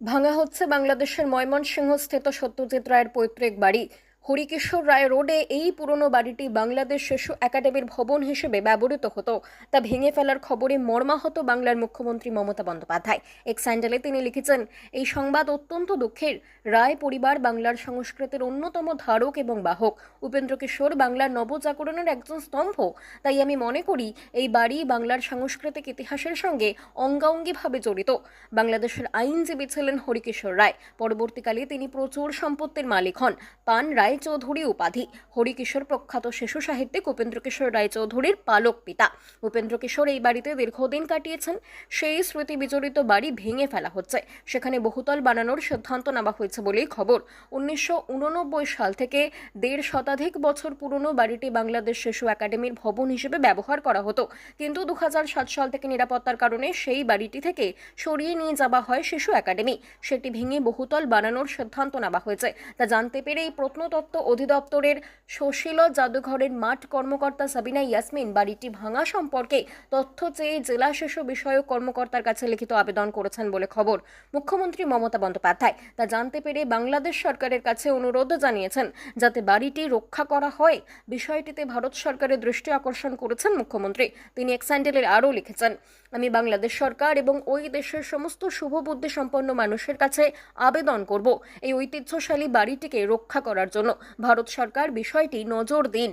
ভাঙা হচ্ছে বাংলাদেশের ময়মনসিংহস্থিত সত্যজিৎ রায়ের পৈতৃক বাড়ি। হরিকিশোর রায় রোডে এই পুরনো বাড়িটি বাংলাদেশ শিশু একাডেমির ভবন হিসেবে ব্যবহৃত হতো। তা ভেঙে ফেলার খবরে মর্মাহত বাংলার মুখ্যমন্ত্রী মমতা বন্দ্যোপাধ্যায়। এক স্যান্ডেলে তিনি লিখেছেন, এই সংবাদ অত্যন্ত দুঃখের। রায় পরিবার বাংলার সংস্কৃতির অন্যতম ধারক এবং বাহক। উপেন্দ্র কিশোর বাংলার নবজাগরণের একজন স্তম্ভ। তাই আমি মনে করি এই বাড়ি বাংলার সাংস্কৃতিক ইতিহাসের সঙ্গে অঙ্গাঙ্গিভাবে জড়িত। বাংলাদেশের আইনজীবী ছিলেন হরিকিশোর রায়। পরবর্তীকালে তিনি প্রচুর সম্পত্তির মালিক হন, পান রায়চৌধুরী উপাধি। হরিকিশোর প্রখ্যাত শিশু সাহিত্যিক উপেন্দ্র কিশোর রায়চৌধুরীর পালক পিতা। উপেন্দ্র কিশোর এই বাড়িতে দীর্ঘদিন কাটিয়েছেন। সেই স্মৃতি বিজড়িত বাড়ি ভেঙে ফেলা হচ্ছে। সেখানে বহুতল বানানোর সিদ্ধান্ত নেওয়া হয়েছে বলেই খবর। 1989 সাল থেকে 1.5 শতাধিক বছর পুরনো বাড়িটি বাংলাদেশ শিশু একাডেমির ভবন হিসেবে ব্যবহার করা হতো। কিন্তু 2007 সাল থেকে নিরাপত্তার কারণে সেই বাড়িটি থেকে সরিয়ে নিয়ে যাওয়া হয় শিশু একাডেমি। সেটি ভেঙে বহুতল বানানোর সিদ্ধান্ত নেওয়া হয়েছে। তা জানতে পেরে এই প্রত্নতত্ত্ব অধিদপ্তরের সুশীল জাদুঘরের মাঠ কর্মকর্তা সাবিনা ইয়াসমিন বাড়িটি ভাঙা সম্পর্কে তথ্য চেয়ে জেলা শিশু বিষয়ক কর্মকর্তার কাছে লিখিত আবেদন করেছেন বলে খবর। মুখ্যমন্ত্রী মমতা বন্দ্যোপাধ্যায় তা জানতে পেরে বাংলাদেশ সরকারের কাছে অনুরোধ জানিয়েছেন যাতে বাড়িটি রক্ষা করা হয়। বিষয়টিতে ভারত সরকারের দৃষ্টি আকর্ষণ করেছেন মুখ্যমন্ত্রী। তিনি এক স্যান্ডেলে আরও লিখেছেন, আমি বাংলাদেশ সরকার এবং ওই দেশের সমস্ত শুভবুদ্ধি সম্পন্ন মানুষের কাছে আবেদন করব এই ঐতিহ্যশালী বাড়িটিকে রক্ষা করার জন্য। ভারত সরকার বিষয়টি নজর দিন।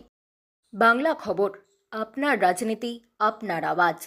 বাংলা খবর, আপনার রাজনীতি, আপনার আওয়াজ।